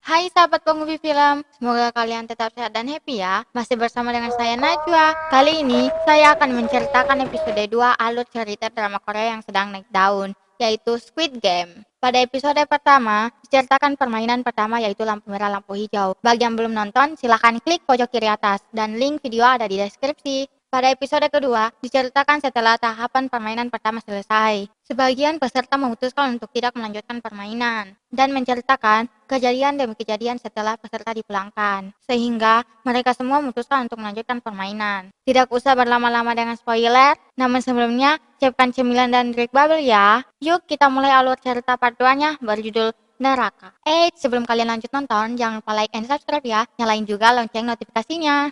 Hai sahabat penghobi film, semoga kalian tetap sehat dan happy ya. Masih bersama dengan saya Najwa. Kali ini saya akan menceritakan episode 2 alur cerita drama Korea yang sedang naik daun, yaitu Squid Game. Pada episode pertama, diceritakan permainan pertama yaitu lampu merah lampu hijau. Bagi yang belum nonton, silahkan klik pojok kiri atas dan link video ada di deskripsi. Pada episode kedua, diceritakan setelah tahapan permainan pertama selesai. Sebagian peserta memutuskan untuk tidak melanjutkan permainan dan menceritakan kejadian demi kejadian setelah peserta dipulangkan. Sehingga mereka semua memutuskan untuk melanjutkan permainan. Tidak usah berlama-lama dengan spoiler, namun sebelumnya siapkan cemilan dan drink bubble ya. Yuk kita mulai alur cerita part 2-nya berjudul Neraka. Sebelum kalian lanjut nonton, jangan lupa like and subscribe ya. Nyalain juga lonceng notifikasinya.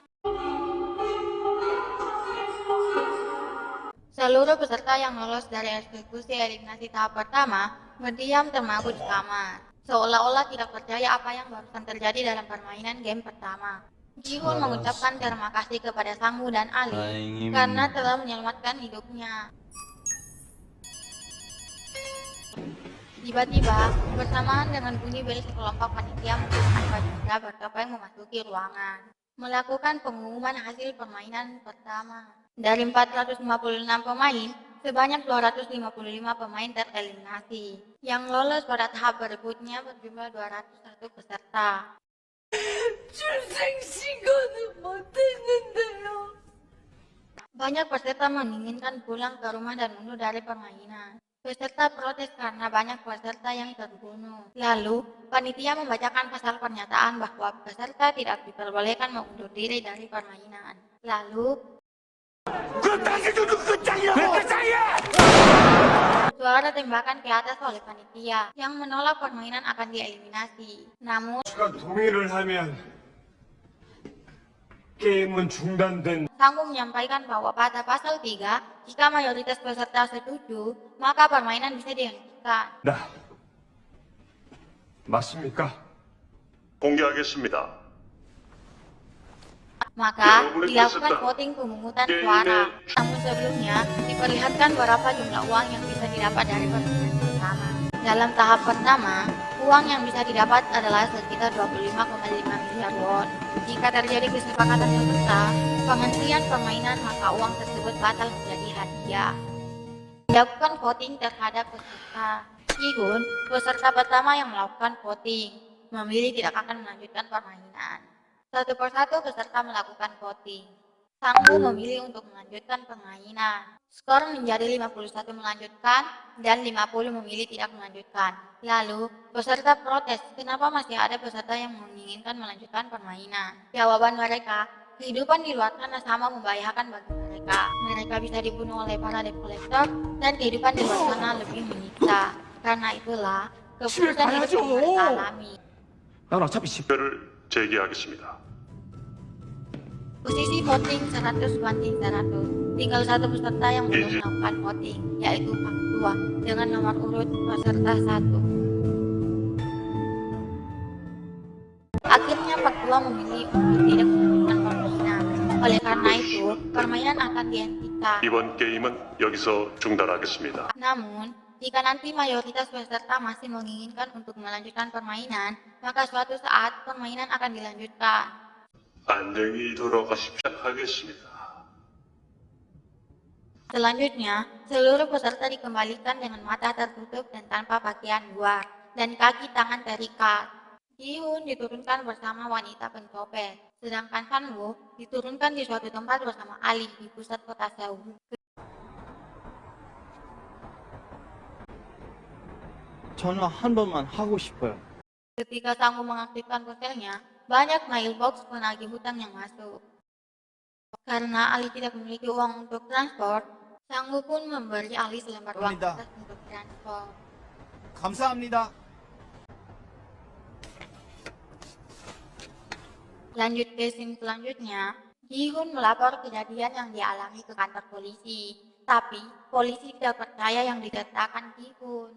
Seluruh peserta yang lolos dari eksekusi eliminasi tahap pertama berdiam termangu di kamar, seolah-olah tidak percaya apa yang barusan terjadi dalam permainan game pertama. Jihun mengucapkan terima kasih kepada Sangwoo dan Ali karena telah menyelamatkan hidupnya. Tiba-tiba, bersamaan dengan bunyi bel sekelompok panitia menggunakan baju merah bertopeng memasuki ruangan, melakukan pengumuman hasil permainan pertama. Dari 456 pemain, sebanyak 255 pemain tereliminasi. Yang lolos pada tahap berikutnya berjumlah 201 peserta. Banyak peserta menginginkan pulang ke rumah dan mundur dari permainan. Peserta protes karena banyak peserta yang terbunuh. Lalu, panitia membacakan pasal pernyataan bahwa peserta tidak diperbolehkan mengundur diri dari permainan. Lalu, suara tembakan ke atas oleh panitia yang menolak permainan akan dieliminasi. Namun, 동의를 하면 게임은 중단된. Sanggup menyampaikan bahwa pada pasal 3, jika mayoritas peserta setuju, maka permainan bisa dihentikan. 나 맞습니까? 공개하겠습니다. Maka dilakukan voting pemungutan suara. Namun sebelumnya diperlihatkan berapa jumlah uang yang bisa didapat dari permainan pertama. Dalam tahap pertama, uang yang bisa didapat adalah sekitar 25,5 miliar won. Jika terjadi kesepakatan peserta penghentian permainan, maka uang tersebut batal menjadi hadiah. Dilakukan voting terhadap peserta. Jihun, peserta pertama yang melakukan voting, memilih tidak akan melanjutkan permainan. Satu persatu peserta melakukan voting. Sangwoo memilih untuk melanjutkan permainan. Skor menjadi 51 melanjutkan dan 50 memilih tidak melanjutkan. Lalu, peserta protes kenapa masih ada peserta yang menginginkan melanjutkan permainan. Jawaban mereka, kehidupan di luar sana sama membahayakan bagi mereka. Mereka bisa dibunuh oleh para debt collector dan kehidupan di luar sana lebih menyiksa. Karena itulah, keputusan hidup yang mereka alami. 난 어차피 집. 표를 제기하겠습니다. Posisi voting 100 banding 100. Tinggal satu peserta yang belum melakukan voting, yaitu Pak Tua dengan nomor urut peserta 1. Akhirnya Pak Tua memilih untuk tidak melanjutkan permainan. Oleh karena itu, permainan akan dihentikan. 이번 게임은 여기서 중단하겠습니다. Namun, jika nanti mayoritas peserta masih menginginkan untuk melanjutkan permainan, maka suatu saat permainan akan dilanjutkan. 안녕히 돌아가십시오. 하겠습니다. Selanjutnya, seluruh peserta dikembalikan dengan mata tertutup dan tanpa pakaian luar, dan kaki tangan terikat. Jihun diturunkan bersama wanita pencopet, sedangkan Sangwoo diturunkan di suatu tempat bersama Ali di pusat kota Seoul. 전화 한 번만 하고 싶어요. Ketika Sangwoo mengaktifkan ponselnya, banyak mailbox penagih hutang yang masuk. Karena Ali tidak memiliki uang untuk transport, Sangwoo pun memberi Ali selembar uang Amida. kertas untuk transport. 감사합니다. Lanjut ke scene selanjutnya, Jihun melapor kejadian yang dialami ke kantor polisi. Tapi, polisi tidak percaya yang diceritakan Jihun.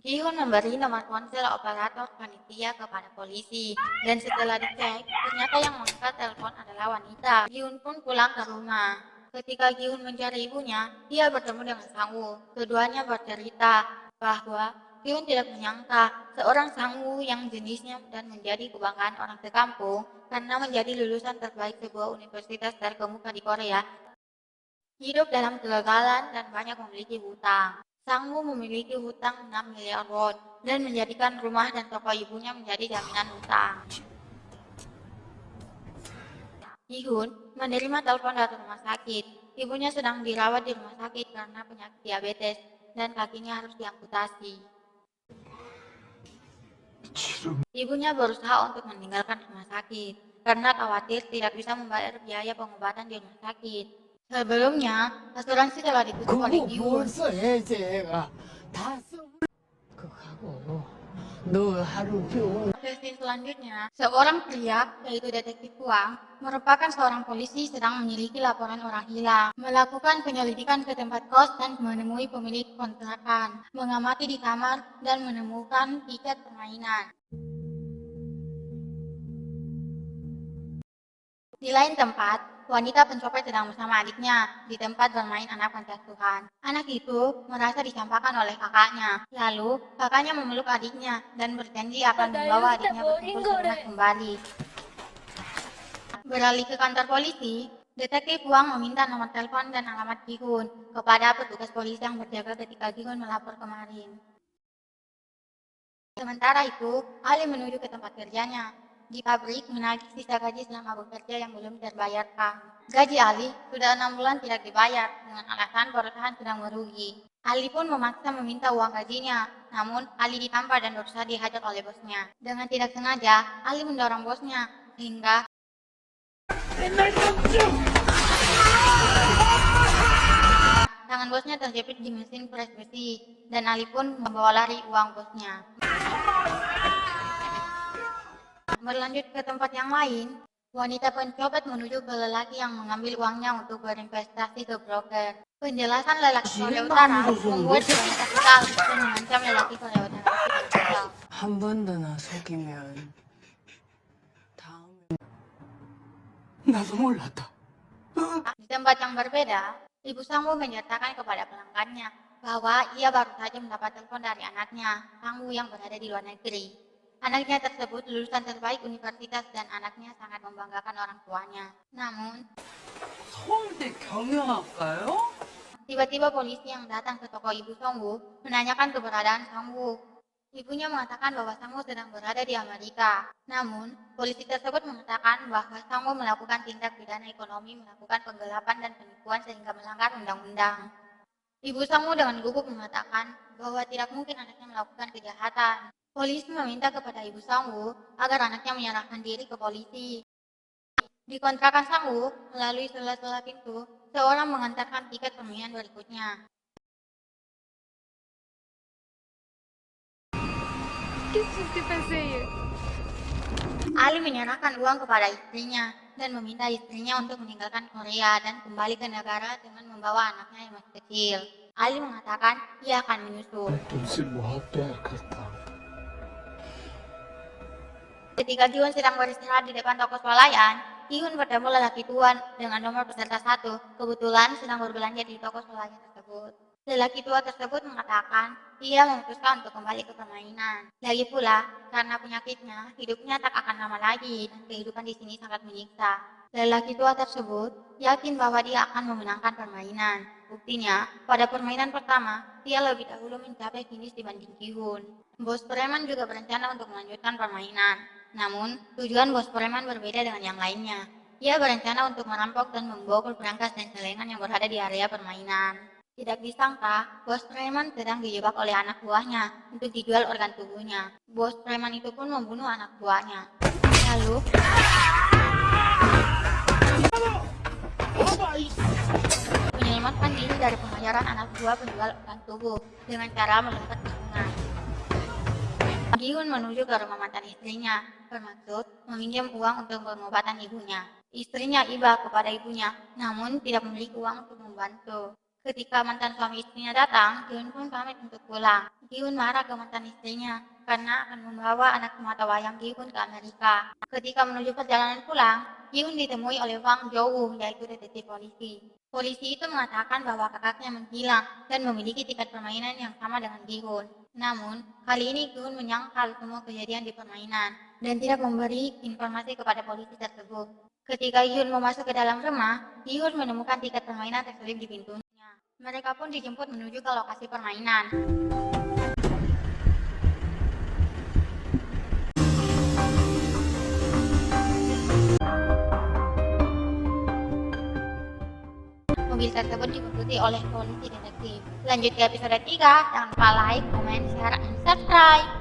Jihun memberi nomor ponsel operator panitia kepada polisi, dan setelah dicek, ternyata yang mengangkat telepon adalah wanita. Jihun pun pulang ke rumah. Ketika Jihun mencari ibunya, dia bertemu dengan Sangwoo. Keduanya bercerita bahwa Giun tidak menyangka seorang Sang-woo yang jenisnya dan menjadi kebanggaan orang sekampung karena menjadi lulusan terbaik sebuah universitas terkemuka di Korea, hidup dalam kegagalan dan banyak memiliki hutang. Sang-woo memiliki hutang 6 miliar won dan menjadikan rumah dan toko ibunya menjadi jaminan hutang. Gi-hun menerima telepon dari rumah sakit. Ibunya sedang dirawat di rumah sakit karena penyakit diabetes dan kakinya harus diamputasi. Ibunya berusaha untuk meninggalkan rumah sakit karena khawatir tidak bisa membayar biaya pengobatan di rumah sakit. Sebelumnya, asuransi telah ditutup oleh 그거 Gi-hun. 벌써 해제가 다 그거하고 너 하루 병원 Ke scene selanjutnya, seorang pria, yaitu detektif Huang, merupakan seorang polisi sedang menyelidiki laporan orang hilang, melakukan penyelidikan ke tempat kos dan menemui pemilik kontrakan, mengamati di kamar dan menemukan tiket permainan. Di lain tempat, wanita pencopet sedang bersama adiknya di tempat bermain anak panti asuhan. Anak itu merasa dicampakkan oleh kakaknya. Lalu, kakaknya memeluk adiknya dan berjanji akan membawa adiknya berkumpul ke rumah kembali. Beralih ke kantor polisi, detektif Huang meminta nomor telepon dan alamat Gi-hun kepada petugas polisi yang berjaga ketika Gi-hun melapor kemarin. Sementara itu, Ali menuju ke tempat kerjanya. Di pabrik menagih sisa gaji selama bekerja yang belum terbayarkan. Gaji Ali sudah 6 bulan tidak dibayar dengan alasan perusahaan sedang merugi. Ali pun memaksa meminta uang gajinya, namun Ali ditampar dan berusaha dihajar oleh bosnya. Dengan tidak sengaja, Ali mendorong bosnya, sehingga tangan bosnya terjepit di mesin pres besi, dan Ali pun membawa lari uang bosnya. Berlanjut ke tempat yang lain, wanita pencopet menuju ke lelaki yang mengambil uangnya untuk berinvestasi ke broker. Penjelasan lelaki Korea Utara membuat wanita kesal dan mengancam lelaki Korea Utara itu kesal. 한 번 더 나 속이면 다음에 나도 몰랐다. Di tempat yang berbeda, Ibu Sang-woo menyertakan kepada pelanggannya bahwa ia baru saja mendapat telepon dari anaknya, Sang-woo yang berada di luar negeri. Anaknya tersebut lulusan terbaik universitas dan anaknya sangat membanggakan orang tuanya. Namun, 서울대 경영학과요? tiba-tiba polisi yang datang ke toko Ibu Sang-woo menanyakan keberadaan Sang-woo. Ibunya mengatakan bahwa Sang-woo sedang berada di Amerika. Namun, polisi tersebut mengatakan bahwa Sang-woo melakukan tindak pidana ekonomi, melakukan penggelapan dan penipuan sehingga melanggar undang-undang. Ibu Sang-woo dengan gugup mengatakan bahwa tidak mungkin anaknya melakukan kejahatan. Polisi meminta kepada Ibu Sang-woo agar anaknya menyerahkan diri ke polisi. Di kontrakan Sang-woo, melalui sela-sela pintu, seorang mengantarkan tiket permainan berikutnya. Ali menyerahkan uang kepada istrinya dan meminta istrinya untuk meninggalkan Korea dan kembali ke negara dengan membawa anaknya yang masih kecil. Ali mengatakan ia akan menyusul. Ketika Gi-hun sedang beristirahat di depan toko swalayan, Gi-hun bertemu lelaki tua dengan nomor peserta 1, kebetulan sedang berbelanja di toko swalayan tersebut. Lelaki tua tersebut mengatakan ia memutuskan untuk kembali ke permainan. Lagi pula, karena penyakitnya, hidupnya tak akan lama lagi dan kehidupan di sini sangat menyiksa. Lelaki tua tersebut yakin bahwa dia akan memenangkan permainan. Buktinya, pada permainan pertama, dia lebih dahulu mencapai finish dibanding Gi-hun. Bos preman juga berencana untuk melanjutkan permainan. Namun, tujuan bos preman berbeda dengan yang lainnya. Ia berencana untuk merampok dan membokol berangkas dan celengan yang berada di area permainan. Tidak disangka, bos preman sedang dijebak oleh anak buahnya untuk dijual organ tubuhnya. Bos preman itu pun membunuh anak buahnya. Lalu, menyelamatkan diri dari pengajaran anak buah penjual organ tubuh dengan cara melompat ke sungai. Gi-hun menuju ke rumah mantan istrinya, bermaksud meminjam uang untuk pengobatan ibunya. Istrinya iba kepada ibunya, namun tidak memiliki uang untuk membantu. Ketika mantan suami istrinya datang, Gi-hun pun pamit untuk pulang. Gi-hun marah ke mantan istrinya karena akan membawa anak semata wayang Gi-hun ke Amerika. Ketika menuju perjalanan pulang, Hyun ditemui oleh Wang Jowoo, yaitu detektif polisi. Polisi itu mengatakan bahwa kakaknya menghilang dan memiliki tiket permainan yang sama dengan Gi-hun. Namun, kali ini Gi-hun menyangkal semua kejadian di permainan dan tidak memberi informasi kepada polisi tersebut. Ketika Hyun masuk ke dalam rumah, Gi-hun menemukan tiket permainan terselip di pintunya. Mereka pun dijemput menuju ke lokasi permainan. Mobil tersebut diikuti oleh polisi detektif. Lanjut ke episode 3, jangan lupa like, komen, share, dan subscribe.